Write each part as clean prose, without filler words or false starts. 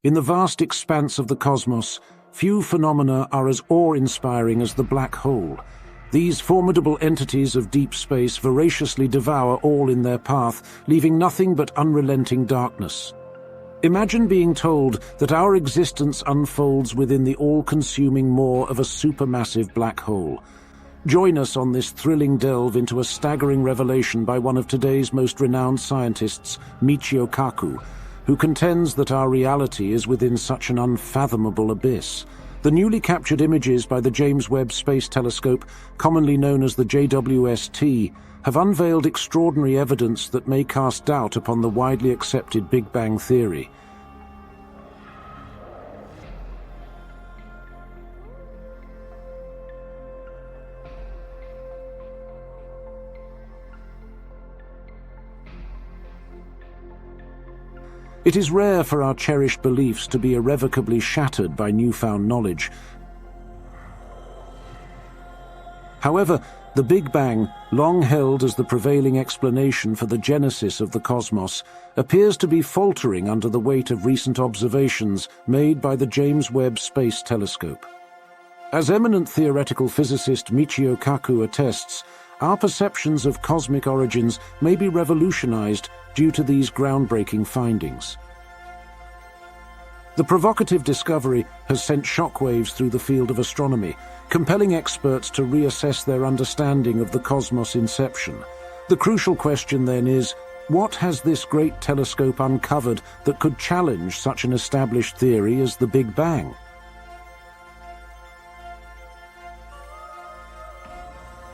In the vast expanse of the cosmos, few phenomena are as awe-inspiring as the black hole. These formidable entities of deep space voraciously devour all in their path, leaving nothing but unrelenting darkness. Imagine being told that our existence unfolds within the all-consuming maw of a supermassive black hole. Join us on this thrilling delve into a staggering revelation by one of today's most renowned scientists, Michio Kaku, who contends that our reality is within such an unfathomable abyss. The newly captured images by the James Webb Space Telescope, commonly known as the JWST, have unveiled extraordinary evidence that may cast doubt upon the widely accepted Big Bang theory. It is rare for our cherished beliefs to be irrevocably shattered by newfound knowledge. However, the Big Bang, long held as the prevailing explanation for the genesis of the cosmos, appears to be faltering under the weight of recent observations made by the James Webb Space Telescope. As eminent theoretical physicist Michio Kaku attests, our perceptions of cosmic origins may be revolutionized due to these groundbreaking findings. The provocative discovery has sent shockwaves through the field of astronomy, compelling experts to reassess their understanding of the cosmos' inception. The crucial question then is, what has this great telescope uncovered that could challenge such an established theory as the Big Bang?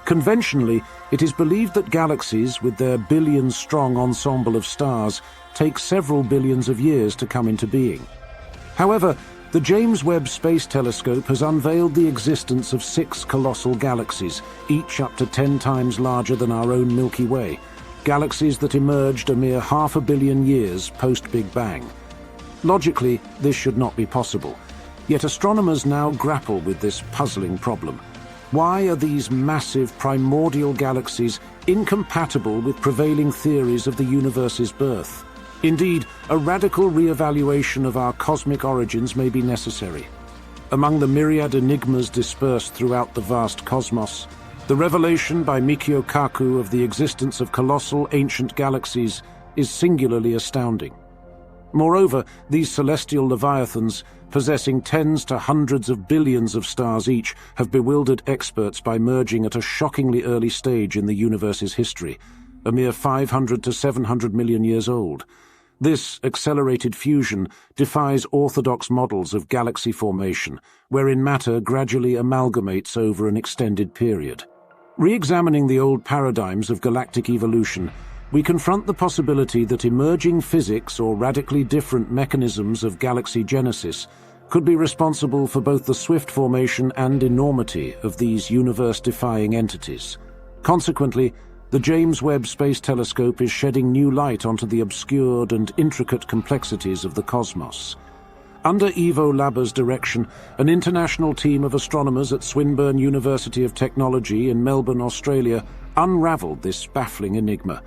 Conventionally, it is believed that galaxies, with their billion-strong ensemble of stars, take several billions of years to come into being. However, the James Webb Space Telescope has unveiled the existence of 6 colossal galaxies, each up to 10 times larger than our own Milky Way, galaxies that emerged a mere 500 million years post-Big Bang. Logically, this should not be possible, yet astronomers now grapple with this puzzling problem. Why are these massive primordial galaxies incompatible with prevailing theories of the universe's birth? Indeed, a radical re-evaluation of our cosmic origins may be necessary. Among the myriad enigmas dispersed throughout the vast cosmos, the revelation by Michio Kaku of the existence of colossal ancient galaxies is singularly astounding. Moreover, these celestial leviathans, possessing tens to hundreds of billions of stars each, have bewildered experts by merging at a shockingly early stage in the universe's history, a mere 500 to 700 million years old. This accelerated fusion defies orthodox models of galaxy formation, wherein matter gradually amalgamates over an extended period. Re-examining the old paradigms of galactic evolution, we confront the possibility that emerging physics or radically different mechanisms of galaxy genesis could be responsible for both the swift formation and enormity of these universe-defying entities. Consequently, the James Webb Space Telescope is shedding new light onto the obscured and intricate complexities of the cosmos. Under Ivo Laber's direction, an international team of astronomers at Swinburne University of Technology in Melbourne, Australia, unravelled this baffling enigma.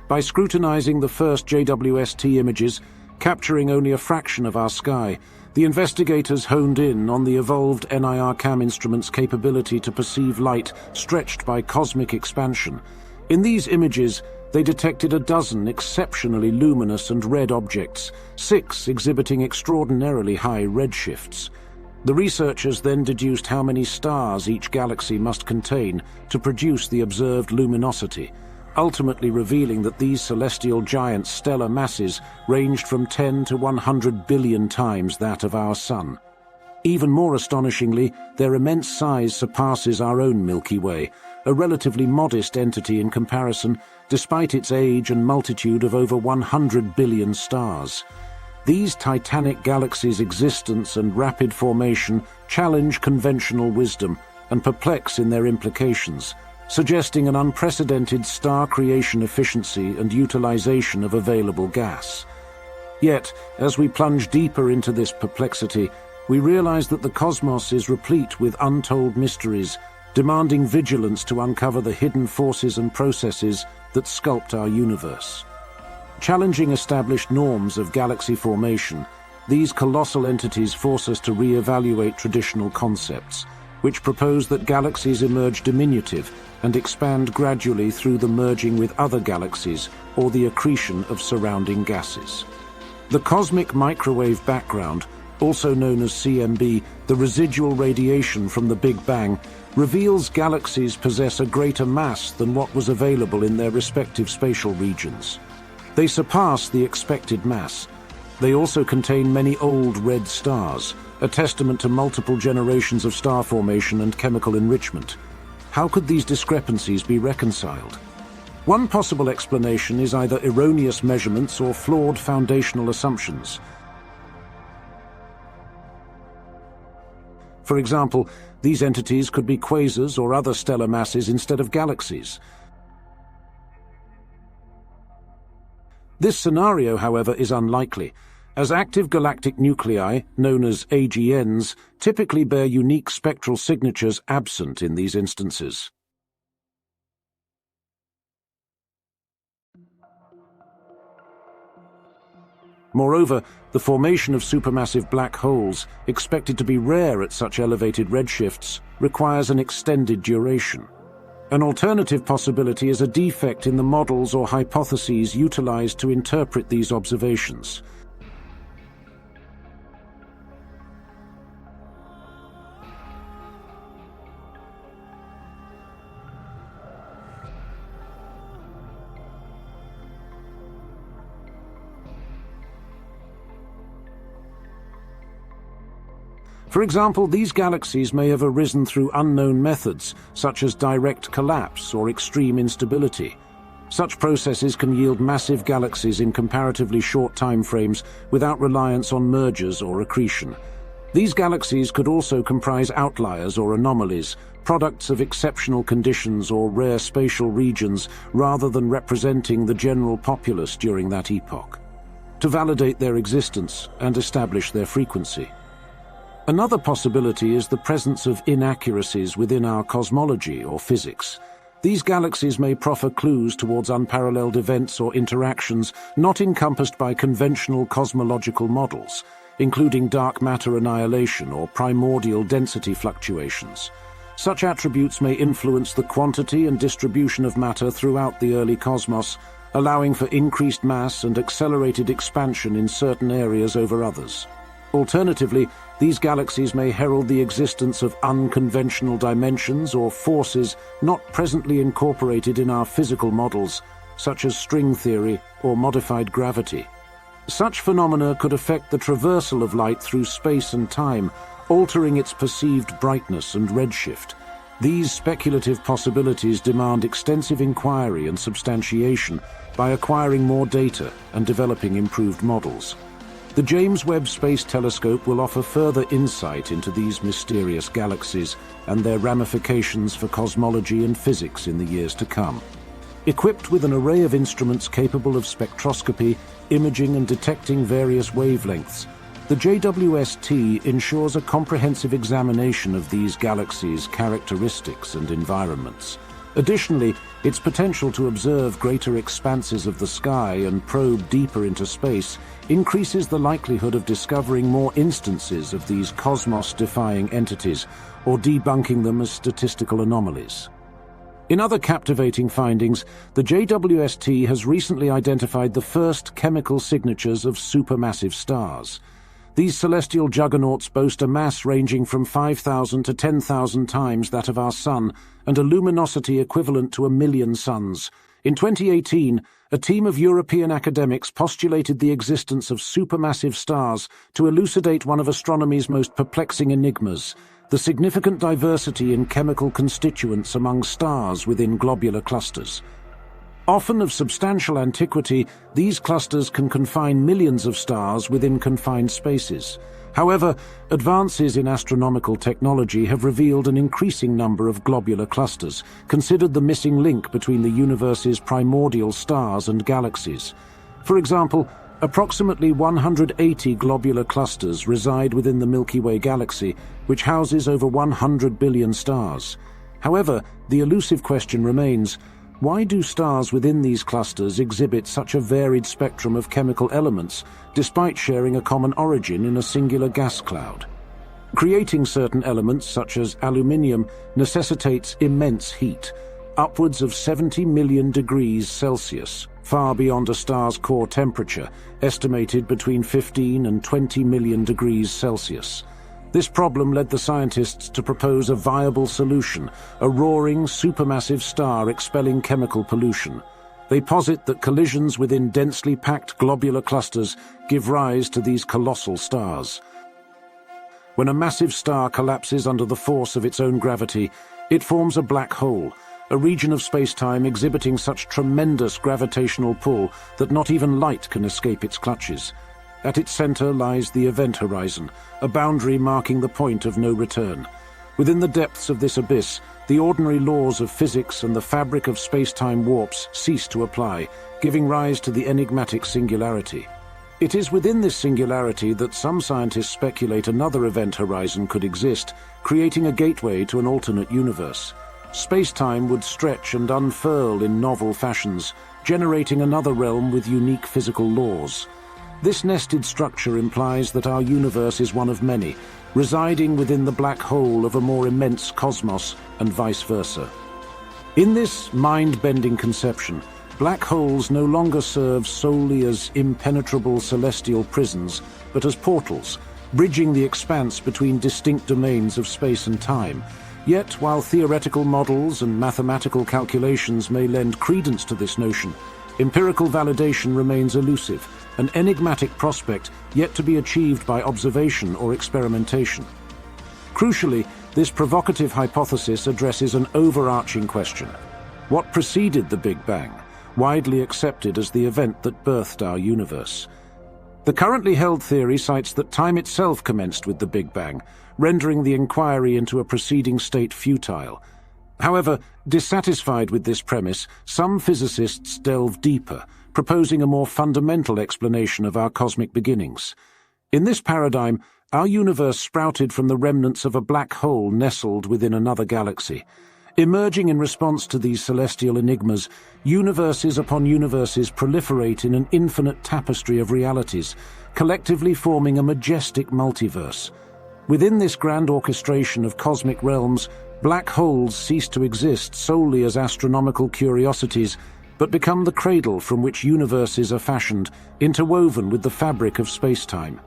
By scrutinizing the first JWST images, capturing only a fraction of our sky, the investigators honed in on the evolved NIRCam instrument's capability to perceive light stretched by cosmic expansion. In these images, they detected a dozen exceptionally luminous and red objects, 6 exhibiting extraordinarily high redshifts. The researchers then deduced how many stars each galaxy must contain to produce the observed luminosity, ultimately revealing that these celestial giants' stellar masses ranged from 10 to 100 billion times that of our Sun. Even more astonishingly, their immense size surpasses our own Milky Way, a relatively modest entity in comparison, despite its age and multitude of over 100 billion stars. These titanic galaxies' existence and rapid formation challenge conventional wisdom and perplex in their implications, suggesting an unprecedented star creation efficiency and utilization of available gas. Yet, as we plunge deeper into this perplexity, we realize that the cosmos is replete with untold mysteries, demanding vigilance to uncover the hidden forces and processes that sculpt our universe. Challenging established norms of galaxy formation, these colossal entities force us to re-evaluate traditional concepts, which propose that galaxies emerge diminutive and expand gradually through the merging with other galaxies or the accretion of surrounding gases. The cosmic microwave background, also known as CMB, the residual radiation from the Big Bang, reveals galaxies possess a greater mass than what was available in their respective spatial regions. They surpass the expected mass. They also contain many old red stars, a testament to multiple generations of star formation and chemical enrichment. How could these discrepancies be reconciled? One possible explanation is either erroneous measurements or flawed foundational assumptions. For example, these entities could be quasars or other stellar masses instead of galaxies. This scenario, however, is unlikely, as active galactic nuclei, known as AGNs, typically bear unique spectral signatures absent in these instances. Moreover, the formation of supermassive black holes, expected to be rare at such elevated redshifts, requires an extended duration. An alternative possibility is a defect in the models or hypotheses utilized to interpret these observations. For example, these galaxies may have arisen through unknown methods, such as direct collapse or extreme instability. Such processes can yield massive galaxies in comparatively short time frames without reliance on mergers or accretion. These galaxies could also comprise outliers or anomalies, products of exceptional conditions or rare spatial regions, rather than representing the general populace during that epoch. To validate their existence and establish their frequency. Another possibility is the presence of inaccuracies within our cosmology or physics. These galaxies may proffer clues towards unparalleled events or interactions not encompassed by conventional cosmological models, including dark matter annihilation or primordial density fluctuations. Such attributes may influence the quantity and distribution of matter throughout the early cosmos, allowing for increased mass and accelerated expansion in certain areas over others. Alternatively, these galaxies may herald the existence of unconventional dimensions or forces not presently incorporated in our physical models, such as string theory or modified gravity. Such phenomena could affect the traversal of light through space and time, altering its perceived brightness and redshift. These speculative possibilities demand extensive inquiry and substantiation by acquiring more data and developing improved models. The James Webb Space Telescope will offer further insight into these mysterious galaxies and their ramifications for cosmology and physics in the years to come. Equipped with an array of instruments capable of spectroscopy, imaging and detecting various wavelengths, the JWST ensures a comprehensive examination of these galaxies' characteristics and environments. Additionally, its potential to observe greater expanses of the sky and probe deeper into space increases the likelihood of discovering more instances of these cosmos-defying entities or debunking them as statistical anomalies. In other captivating findings, the JWST has recently identified the first chemical signatures of supermassive stars. These celestial juggernauts boast a mass ranging from 5,000 to 10,000 times that of our Sun and a luminosity equivalent to 1 million suns. In 2018, a team of European academics postulated the existence of supermassive stars to elucidate one of astronomy's most perplexing enigmas: the significant diversity in chemical constituents among stars within globular clusters. Often of substantial antiquity, these clusters can confine millions of stars within confined spaces. However, advances in astronomical technology have revealed an increasing number of globular clusters, considered the missing link between the universe's primordial stars and galaxies. For example, approximately 180 globular clusters reside within the Milky Way galaxy, which houses over 100 billion stars. However, the elusive question remains: Why do stars within these clusters exhibit such a varied spectrum of chemical elements, despite sharing a common origin in a singular gas cloud? Creating certain elements, such as aluminium, necessitates immense heat, upwards of 70 million degrees Celsius, far beyond a star's core temperature, estimated between 15 and 20 million degrees Celsius. This problem led the scientists to propose a viable solution, a roaring, supermassive star expelling chemical pollution. They posit that collisions within densely packed globular clusters give rise to these colossal stars. When a massive star collapses under the force of its own gravity, it forms a black hole, a region of space-time exhibiting such tremendous gravitational pull that not even light can escape its clutches. At its center lies the event horizon, a boundary marking the point of no return. Within the depths of this abyss, the ordinary laws of physics and the fabric of space-time warps cease to apply, giving rise to the enigmatic singularity. It is within this singularity that some scientists speculate another event horizon could exist, creating a gateway to an alternate universe. Space-time would stretch and unfurl in novel fashions, generating another realm with unique physical laws. This nested structure implies that our universe is one of many, residing within the black hole of a more immense cosmos, and vice versa. In this mind-bending conception, black holes no longer serve solely as impenetrable celestial prisons, but as portals, bridging the expanse between distinct domains of space and time. Yet, while theoretical models and mathematical calculations may lend credence to this notion, empirical validation remains elusive, an enigmatic prospect yet to be achieved by observation or experimentation. Crucially, this provocative hypothesis addresses an overarching question. What preceded the Big Bang, widely accepted as the event that birthed our universe? The currently held theory cites that time itself commenced with the Big Bang, rendering the inquiry into a preceding state futile. However, dissatisfied with this premise, some physicists delve deeper, proposing a more fundamental explanation of our cosmic beginnings. In this paradigm, our universe sprouted from the remnants of a black hole nestled within another galaxy. Emerging in response to these celestial enigmas, universes upon universes proliferate in an infinite tapestry of realities, collectively forming a majestic multiverse. Within this grand orchestration of cosmic realms, black holes cease to exist solely as astronomical curiosities, but become the cradle from which universes are fashioned, interwoven with the fabric of space-time.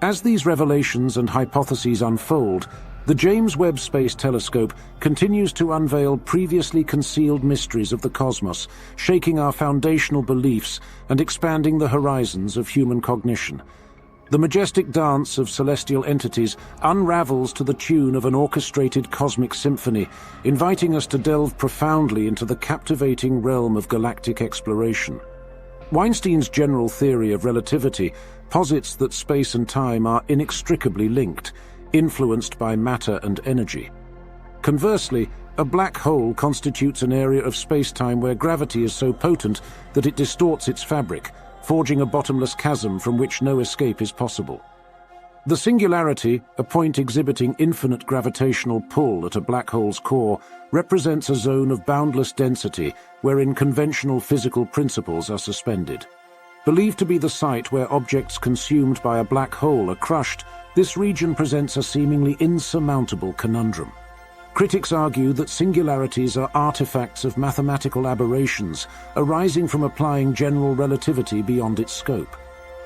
As these revelations and hypotheses unfold, the James Webb Space Telescope continues to unveil previously concealed mysteries of the cosmos, shaking our foundational beliefs and expanding the horizons of human cognition. The majestic dance of celestial entities unravels to the tune of an orchestrated cosmic symphony, inviting us to delve profoundly into the captivating realm of galactic exploration. Weinstein's general theory of relativity posits that space and time are inextricably linked, influenced by matter and energy. Conversely, a black hole constitutes an area of space-time where gravity is so potent that it distorts its fabric, forging a bottomless chasm from which no escape is possible. The singularity, a point exhibiting infinite gravitational pull at a black hole's core, represents a zone of boundless density wherein conventional physical principles are suspended. Believed to be the site where objects consumed by a black hole are crushed, this region presents a seemingly insurmountable conundrum. Critics argue that singularities are artifacts of mathematical aberrations arising from applying general relativity beyond its scope.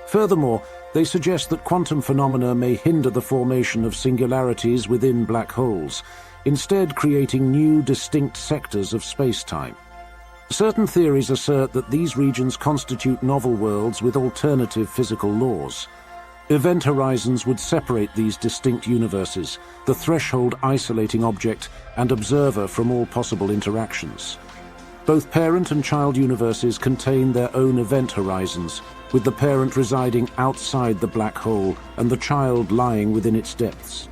Furthermore, they suggest that quantum phenomena may hinder the formation of singularities within black holes, instead creating new, distinct sectors of space-time. Certain theories assert that these regions constitute novel worlds with alternative physical laws. Event horizons would separate these distinct universes, the threshold isolating object and observer from all possible interactions. Both parent and child universes contain their own event horizons, with the parent residing outside the black hole and the child lying within its depths.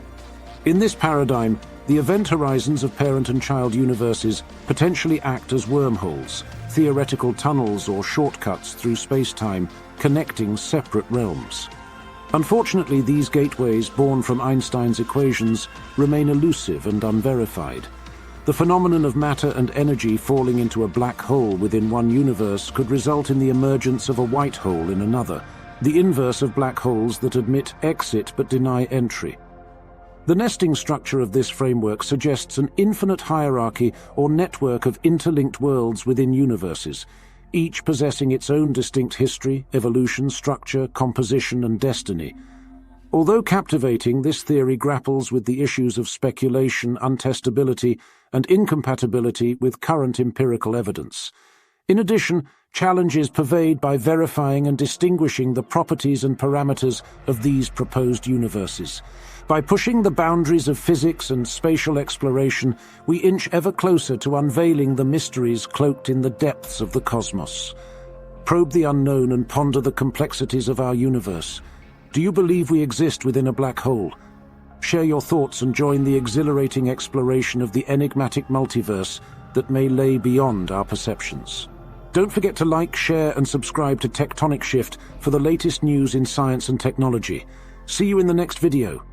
In this paradigm, the event horizons of parent and child universes potentially act as wormholes, theoretical tunnels or shortcuts through space-time, connecting separate realms. Unfortunately, these gateways, born from Einstein's equations, remain elusive and unverified. The phenomenon of matter and energy falling into a black hole within one universe could result in the emergence of a white hole in another, the inverse of black holes that admit exit but deny entry. The nesting structure of this framework suggests an infinite hierarchy or network of interlinked worlds within universes, each possessing its own distinct history, evolution, structure, composition, and destiny. Although captivating, this theory grapples with the issues of speculation, untestability, and incompatibility with current empirical evidence. In addition, challenges pervade by verifying and distinguishing the properties and parameters of these proposed universes. By pushing the boundaries of physics and spatial exploration, we inch ever closer to unveiling the mysteries cloaked in the depths of the cosmos. Probe the unknown and ponder the complexities of our universe. Do you believe we exist within a black hole? Share your thoughts and join the exhilarating exploration of the enigmatic multiverse that may lay beyond our perceptions. Don't forget to like, share, and subscribe to Tectonic Shift for the latest news in science and technology. See you in the next video.